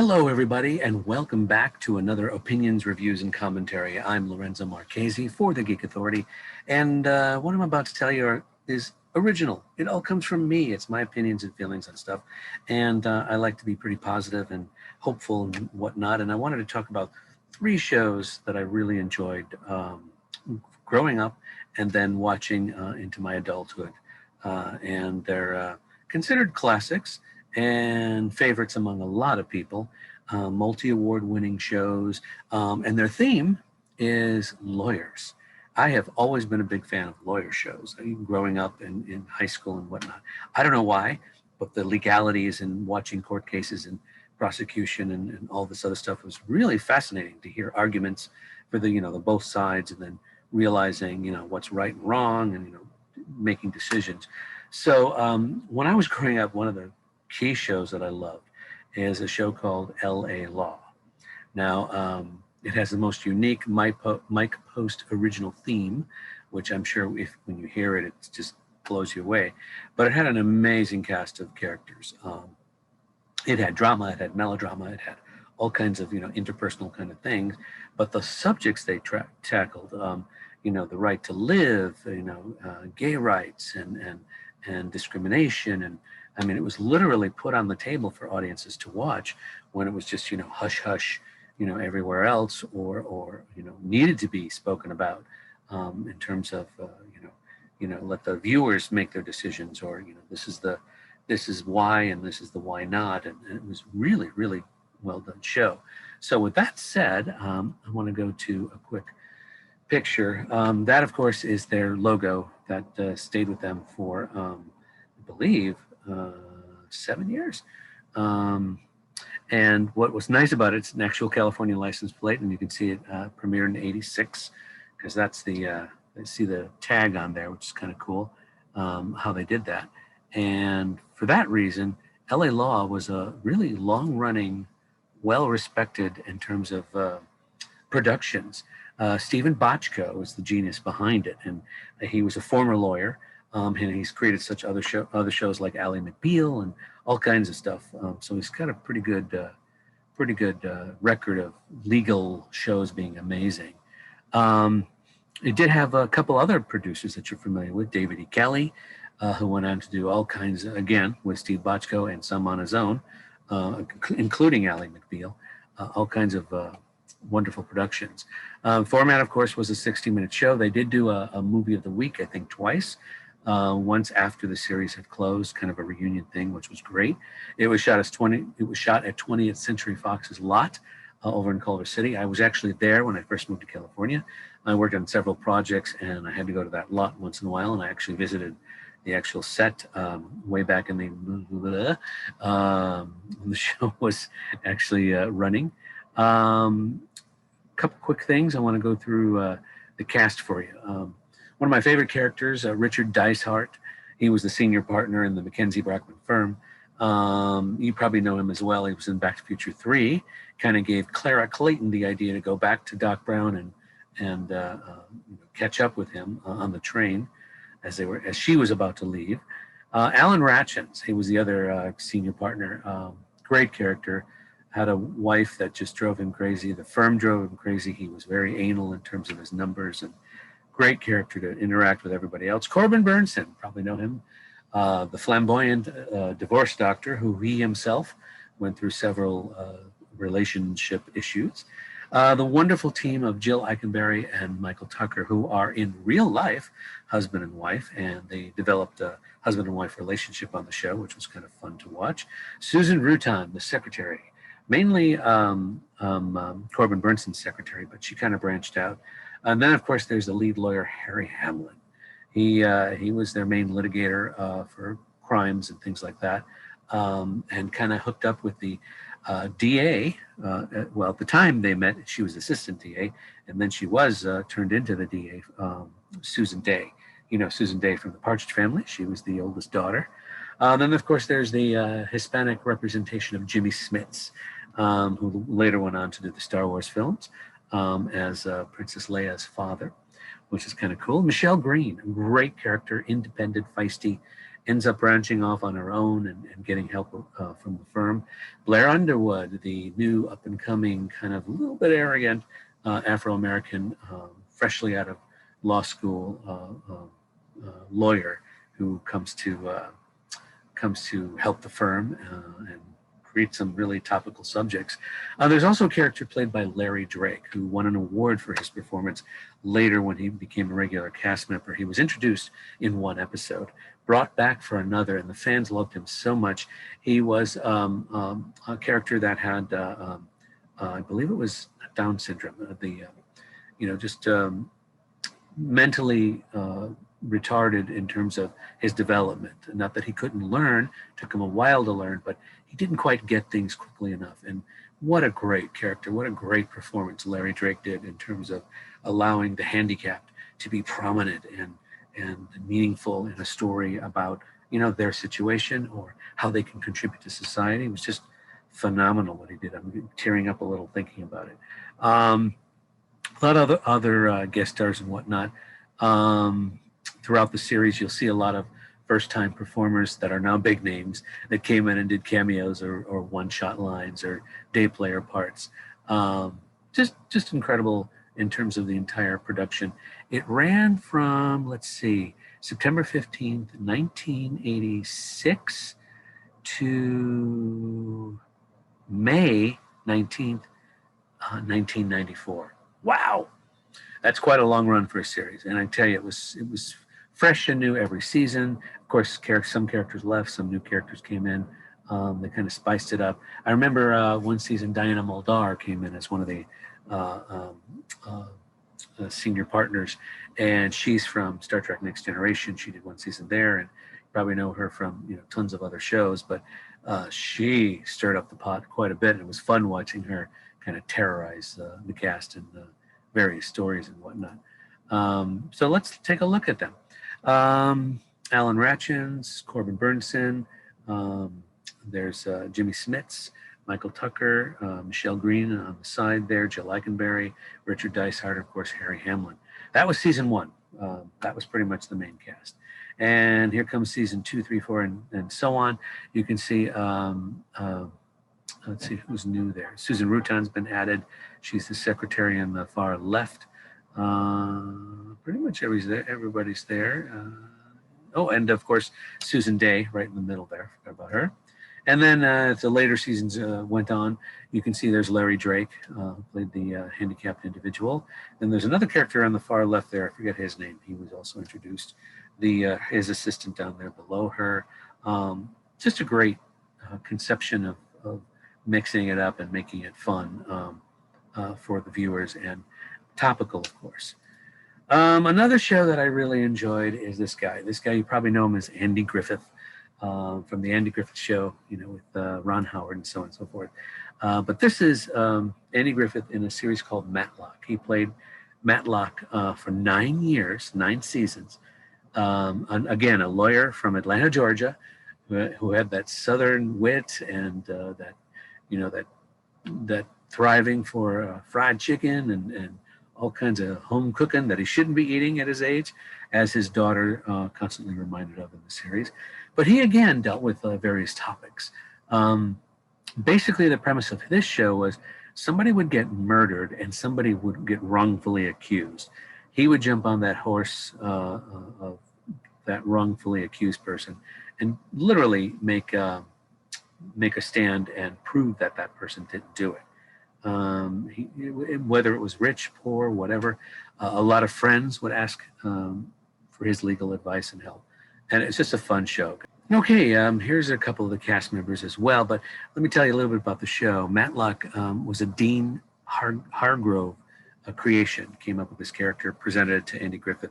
Hello, everybody, and welcome back to another Opinions, Reviews, and Commentary. I'm Lorenzo Marchessi for the Geek Authority, and what I'm about to tell you is original. It all comes from me. It's my opinions and feelings on stuff, and I like to be pretty positive and hopeful and whatnot, and I wanted to talk about three shows that I really enjoyed growing up and then watching into my adulthood, and they're considered classics and favorites among a lot of people, multi-award winning shows, and their theme is lawyers. I have always been a big fan of lawyer shows, growing up in high school and whatnot. I don't know why, but the legalities and watching court cases and prosecution and all this other stuff was really fascinating to hear arguments for the both sides, and then realizing what's right and wrong, and making decisions. So when I was growing up, one of the key shows that I loved is a show called L.A. Law. Now, it has the most unique Mike Post original theme, which I'm sure when you hear it, it just blows you away. But it had an amazing cast of characters. It had drama, it had melodrama, it had all kinds of interpersonal kind of things. But the subjects they tackled, the right to live, gay rights and discrimination, and I mean, it was literally put on the table for audiences to watch when it was just, hush, hush, everywhere else, or needed to be spoken about in terms of, let the viewers make their decisions, or, this is why, and this is the why not. And it was really, really well done show. So with that said, I want to go to a quick picture. That, of course, is their logo that stayed with them for, I believe, 7 years. And what was nice about it, it's an actual California license plate, and you can see it premiered in '86, because that's I see the tag on there, which is kind of cool, how they did that. And for that reason, LA Law was a really long-running, well-respected in terms of productions. Stephen Bochco is the genius behind it, and he was a former lawyer. And he's created such other shows like Ally McBeal and all kinds of stuff. So he's got a pretty good record of legal shows being amazing. It did have a couple other producers that you're familiar with, David E. Kelley, who went on to do all kinds, again, with Steve Bochco and some on his own, including Ally McBeal, all kinds of wonderful productions. Format, of course, was a 60-minute show. They did do a movie of the week, I think, twice. Once after the series had closed, kind of a reunion thing, which was great. It was shot at 20th Century Fox's lot over in Culver City. I was actually there when I first moved to California. I worked on several projects, and I had to go to that lot once in a while, and I actually visited the actual set way back in the show was actually running. Couple quick things I want to go through the cast for you. One of my favorite characters, Richard Dicehart. He was the senior partner in the Mackenzie Brackman firm. You probably know him as well. He was in Back to the Future 3. Kind of gave Clara Clayton the idea to go back to Doc Brown and catch up with him on the train as she was about to leave. Alan Ratchins, he was the other senior partner. Great character. Had a wife that just drove him crazy. The firm drove him crazy. He was very anal in terms of his numbers, and great character to interact with everybody else. Corbin Bernsen, probably know him, the flamboyant divorce doctor who he himself went through several relationship issues. The wonderful team of Jill Eikenberry and Michael Tucker, who are in real life husband and wife, and they developed a husband and wife relationship on the show, which was kind of fun to watch. Susan Rutan, the secretary, mainly Corbin Bernsen's secretary, but she kind of branched out. And then, of course, there's the lead lawyer, Harry Hamlin. He was their main litigator for crimes and things like that, and kind of hooked up with the DA. Well, at the time they met, she was assistant DA, and then she was turned into the DA, Susan Day. Susan Day from the Partridge Family. She was the oldest daughter. Then, of course, there's the Hispanic representation of Jimmy Smits, who later went on to do the Star Wars films. As Princess Leia's father, which is kind of cool. Michelle Green, great character, independent, feisty, ends up branching off on her own and getting help from the firm. Blair Underwood, the new up-and-coming, kind of a little bit arrogant Afro-American, freshly out of law school lawyer who comes to help the firm and create some really topical subjects. There's also a character played by Larry Drake, who won an award for his performance later when he became a regular cast member. He was introduced in one episode, brought back for another, and the fans loved him so much. He was a character that had, I believe it was Down syndrome, just mentally retarded in terms of his development. Not that he couldn't learn, took him a while to learn, but he didn't quite get things quickly enough. And what a great character, what a great performance Larry Drake did in terms of allowing the handicapped to be prominent and meaningful in a story about, their situation or how they can contribute to society. It was just phenomenal what he did. I'm tearing up a little thinking about it. A lot of other guest stars and whatnot. Throughout the series, you'll see a lot of first-time performers that are now big names that came in and did cameos or one-shot lines or day player parts. Just incredible in terms of the entire production. It ran from, September 15th, 1986 to May 19th, 1994. Wow. That's quite a long run for a series. And I tell you, it was fresh and new every season. Of course, some characters left, some new characters came in. They kind of spiced it up. I remember one season, Diana Muldaur came in as one of the senior partners, and she's from Star Trek Next Generation. She did one season there, and you probably know her from tons of other shows, but she stirred up the pot quite a bit, and it was fun watching her kind of terrorize the cast and the various stories and whatnot. So let's take a look at them. Alan Ratchins, Corbin Burnson, there's Jimmy Smits, Michael Tucker, Michelle Green on the side there, Jill Eikenberry, Richard Dicehart, of course, Harry Hamlin. That was season 1. That was pretty much the main cast. And here comes season 2, 3, 4, and so on. You can see, let's see who's new there. Susan Rutan's been added. She's the secretary on the far left. Pretty much everybody's there. And of course, Susan Day right in the middle there. Forgot about her. And then as the later seasons went on, you can see there's Larry Drake, played the handicapped individual. Then there's another character on the far left there. I forget his name. He was also introduced. His assistant down there below her. Just a great conception of mixing it up and making it fun for the viewers and topical, of course. Another show that I really enjoyed is this guy. This guy, you probably know him as Andy Griffith. From the Andy Griffith Show, with Ron Howard and so on and so forth. But this is Andy Griffith in a series called Matlock. He played Matlock for 9 years, 9 seasons. Again, a lawyer from Atlanta, Georgia, who had that Southern wit and that thriving for fried chicken and all kinds of home cooking that he shouldn't be eating at his age, as his daughter constantly reminded of in the series. But he again dealt with various topics. Basically, the premise of this show was somebody would get murdered and somebody would get wrongfully accused. He would jump on that horse of that wrongfully accused person and literally make a stand and prove that that person didn't do it. Whether it was rich, poor, whatever, a lot of friends would ask for his legal advice and help. And it's just a fun show. Okay, here's a couple of the cast members as well, but let me tell you a little bit about the show. Matlock was a Dean Hargrove creation, came up with this character, presented it to Andy Griffith,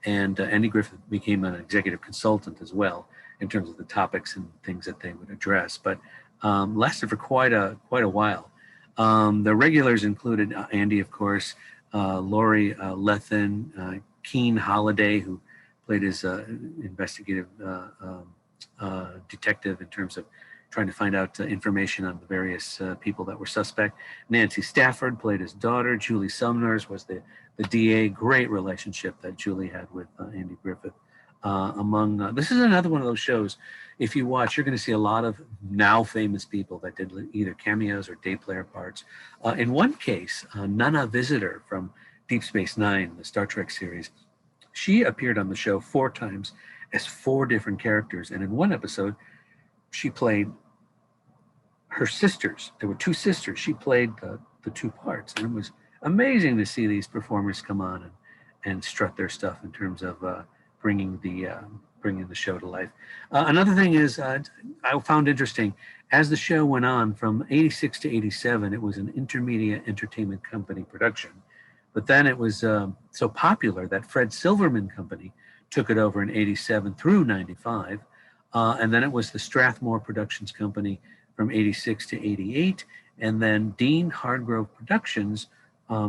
and Andy Griffith became an executive consultant as well in terms of the topics and things that they would address, but lasted for quite a while. The regulars included Andy, of course, Lori Lethen, Keen Holiday, who played his investigative detective in terms of trying to find out information on the various people that were suspect. Nancy Stafford played his daughter. Julie Sumners was the DA. Great relationship that Julie had with Andy Griffith. This is another one of those shows. If you watch, you're going to see a lot of now famous people that did either cameos or day player parts. In one case, Nana Visitor from Deep Space Nine, the Star Trek series, she appeared on the show 4 times as 4 different characters. And in one episode, she played her sisters. There were 2 sisters. She played the 2 parts. And it was amazing to see these performers come on and strut their stuff in terms of bringing the show to life. Another thing is I found interesting, as the show went on from 86 to 87, it was an intermedia entertainment company production. But then it was so popular that Fred Silverman Company took it over in 87 through 95. And then it was the Strathmore Productions Company from 86 to 88. And then Dean Hardgrove Productions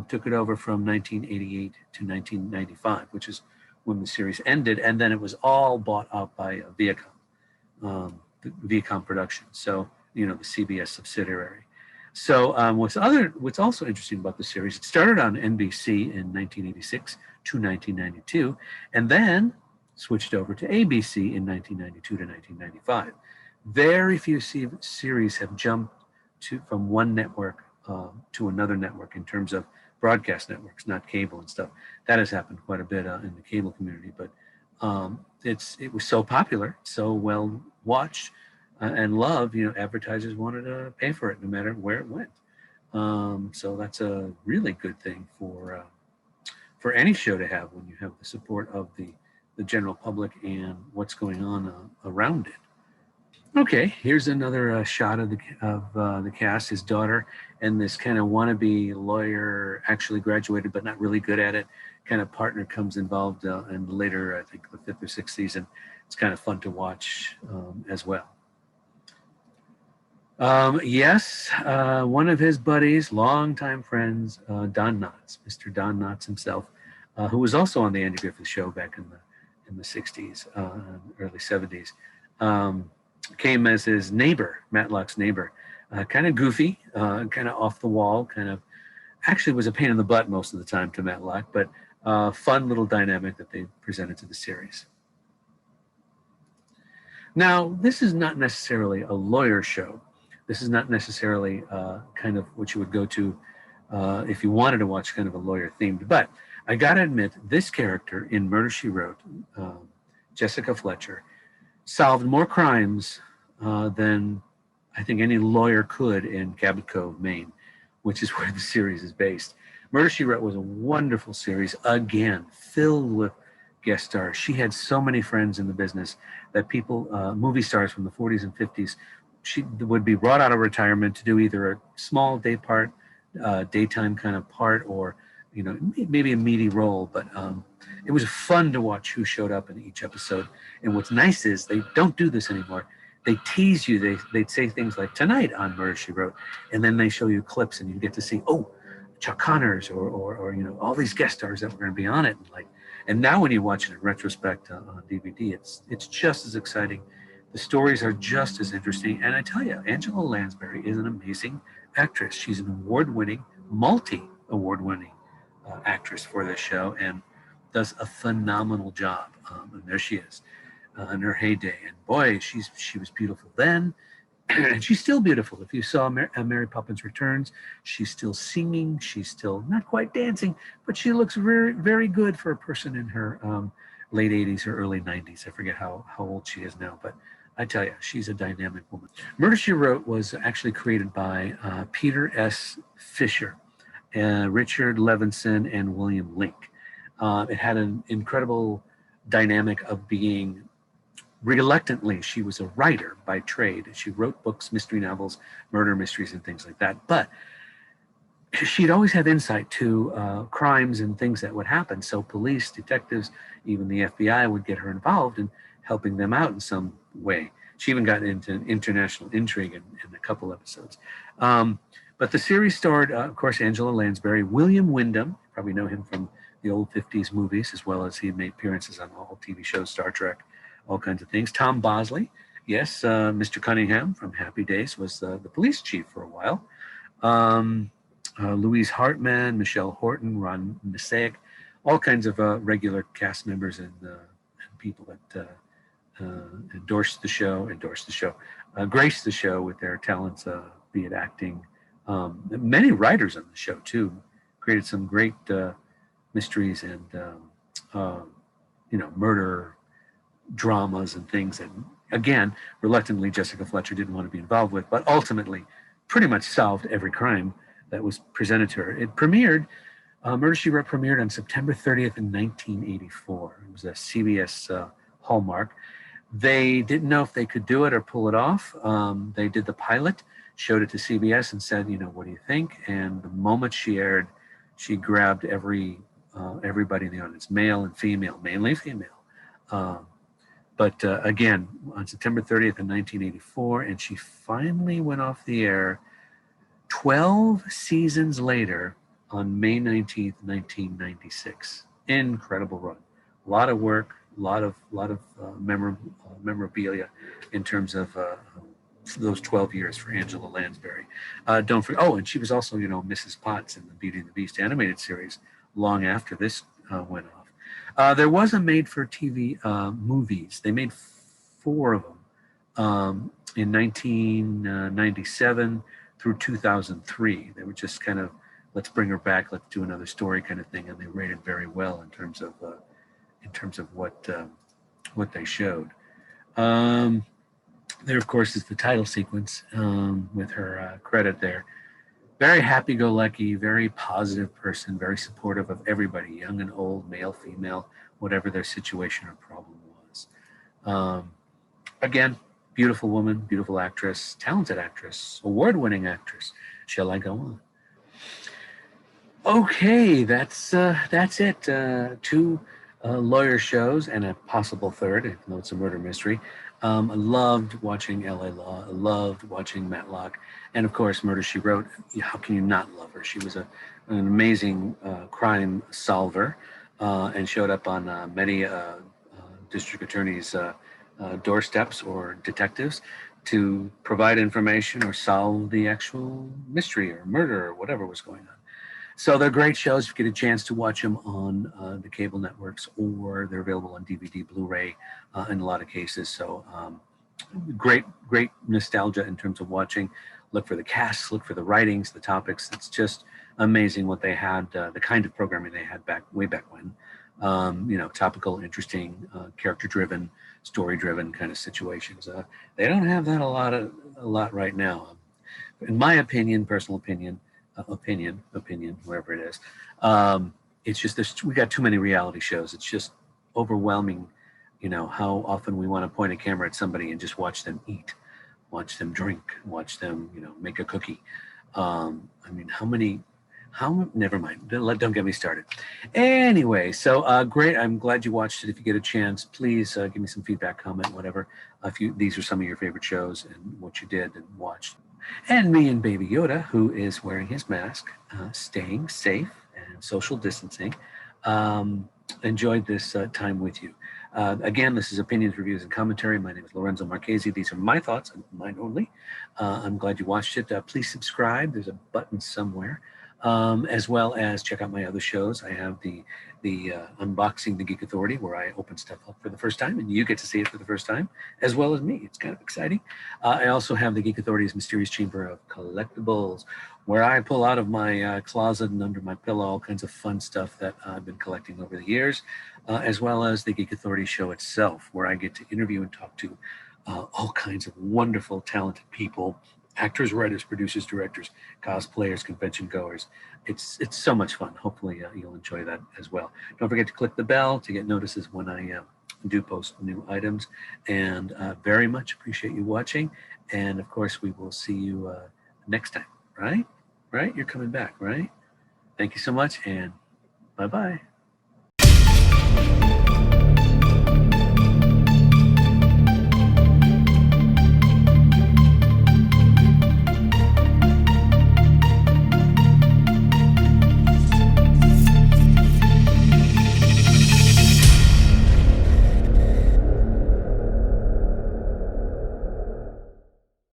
took it over from 1988 to 1995, which is when the series ended. And then it was all bought out by Viacom Productions. So, the CBS subsidiary. So what's also interesting about the series, it started on NBC in 1986 to 1992, and then switched over to ABC in 1992 to 1995. Very few series have jumped from one network to another network in terms of broadcast networks, not cable and stuff. That has happened quite a bit in the cable community, but it was so popular, so well watched and loved. Advertisers wanted to pay for it no matter where it went. So that's a really good thing for any show to have when you have the support of the general public and what's going on around it. Okay, here's another shot of the cast. His daughter and this kind of wannabe lawyer, actually graduated but not really good at it, kind of partner comes involved, and later, I think the 5th or 6th season. It's kind of fun to watch as well. Yes, one of his buddies, longtime friends, Don Knotts, Mr. Don Knotts himself, who was also on the Andy Griffith Show back in the 60s, early 70s, came as his neighbor, Matlock's neighbor. Kind of goofy, kind of off the wall, actually was a pain in the butt most of the time to Matlock, but fun little dynamic that they presented to the series. Now, this is not necessarily a lawyer show. This is not necessarily kind of what you would go to if you wanted to watch kind of a lawyer themed, but I gotta admit, this character in Murder, She Wrote, Jessica Fletcher, solved more crimes than I think any lawyer could in Cabot Cove, Maine, which is where the series is based. Murder, She Wrote was a wonderful series, again, filled with guest stars. She had so many friends in the business that people, movie stars from the 40s and 50s, she would be brought out of retirement to do either a small daytime kind of part, or maybe a meaty role. But it was fun to watch who showed up in each episode. And what's nice is they don't do this anymore. They tease you. They'd say things like, tonight on Murder, She Wrote, and then they show you clips and you get to see, Chuck Connors or all these guest stars that were going to be on it. And now when you watch it in retrospect on DVD, it's just as exciting. The stories are just as interesting. And I tell you, Angela Lansbury is an amazing actress. She's an award-winning, multi-award-winning actress for this show, and does a phenomenal job. And there she is in her heyday. And boy, she was beautiful then. And she's still beautiful. If you saw Mary Poppins Returns, she's still singing. She's still not quite dancing, but she looks very, very good for a person in her late 80s or early 90s. I forget how old she is now, but I tell you, she's a dynamic woman. Murder, She Wrote was actually created by Peter S. Fisher, Richard Levinson, and William Link. It had an incredible dynamic of being, reluctantly, she was a writer by trade. She wrote books, mystery novels, murder mysteries, and things like that. But she'd always had insight to crimes and things that would happen. So police, detectives, even the FBI would get her involved in helping them out in some way. She even got into international intrigue in a couple episodes. But the series starred, of course, Angela Lansbury, William Wyndham, probably know him from the old 50s movies, as well as he made appearances on all TV shows, Star Trek, all kinds of things. Tom Bosley, yes, Mr. Cunningham from Happy Days was the police chief for a while. Louise Hartman, Michelle Horton, Ron Messick, all kinds of regular cast members and people that graced the show with their talents, be it acting. Many writers on the show too created some great mysteries and murder dramas and things that, again, reluctantly Jessica Fletcher didn't want to be involved with, but ultimately pretty much solved every crime that was presented to her. It premiered, Murder, She Wrote premiered on September 30th in 1984. It was a CBS Hallmark. They didn't know if they could do it or pull it off. They did the pilot, showed it to CBS and said, what do you think? And the moment she aired, she grabbed everybody in the audience, male and female, mainly female. But again, on September 30th in 1984, and she finally went off the air 12 seasons later on May 19th, 1996. Incredible run. A lot of work, a lot of memorabilia in terms of those 12 years for Angela Lansbury. Don't forget, and she was also, Mrs. Potts in the Beauty and the Beast animated series long after this went off. There was a made-for-TV movies. They made 4 of them in 1997 through 2003. They were just kind of, let's bring her back, let's do another story kind of thing, and they rated very well in terms of what they showed. There, of course, is the title sequence with her credit there. Very happy-go-lucky, very positive person, very supportive of everybody, young and old, male, female, whatever their situation or problem was. Again, beautiful woman, beautiful actress, talented actress, award-winning actress. Shall I go on? Okay, that's it. 2 lawyer shows and a possible third, even though it's a murder mystery. I loved watching LA Law. I loved watching Matlock. And of course, Murder, She Wrote. How can you not love her? She was an amazing crime solver and showed up on many district attorneys' doorsteps or detectives to provide information or solve the actual mystery or murder or whatever was going on. So they're great shows. If you get a chance to watch them on the cable networks, or they're available on DVD, Blu-ray in a lot of cases. So great nostalgia in terms of watching. Look for the casts, look for the writings, the topics. It's just amazing what they had, the kind of programming they had way back when. Topical, interesting, character-driven, story-driven kind of situations. They don't have that a lot right now. In my opinion, personal opinion, wherever it is. It's just we got too many reality shows. It's just overwhelming, how often we want to point a camera at somebody and just watch them eat, watch them drink, watch them, make a cookie. Never mind. Don't get me started. Anyway, so great. I'm glad you watched it. If you get a chance, please give me some feedback, comment, whatever. These are some of your favorite shows and what you did and watched. And me and Baby Yoda, who is wearing his mask, staying safe and social distancing, enjoyed this time with you. Again, this is Opinions, Reviews, and Commentary. My name is Lorenzo Marchessi. These are my thoughts, and mine only. I'm glad you watched it. Please subscribe. There's a button somewhere. As well as check out my other shows. I have the Unboxing the Geek Authority, where I open stuff up for the first time, and you get to see it for the first time, as well as me. It's kind of exciting. I also have the Geek Authority's Mysterious Chamber of Collectibles, where I pull out of my closet and under my pillow all kinds of fun stuff that I've been collecting over the years, as well as the Geek Authority show itself, where I get to interview and talk to all kinds of wonderful, talented people, actors, writers, producers, directors, cosplayers, convention goers. It's so much fun. Hopefully you'll enjoy that as well. Don't forget to click the bell to get notices when I do post new items. And very much appreciate you watching. And of course, we will see you next time, right? Right? You're coming back, right? Thank you so much, and bye-bye.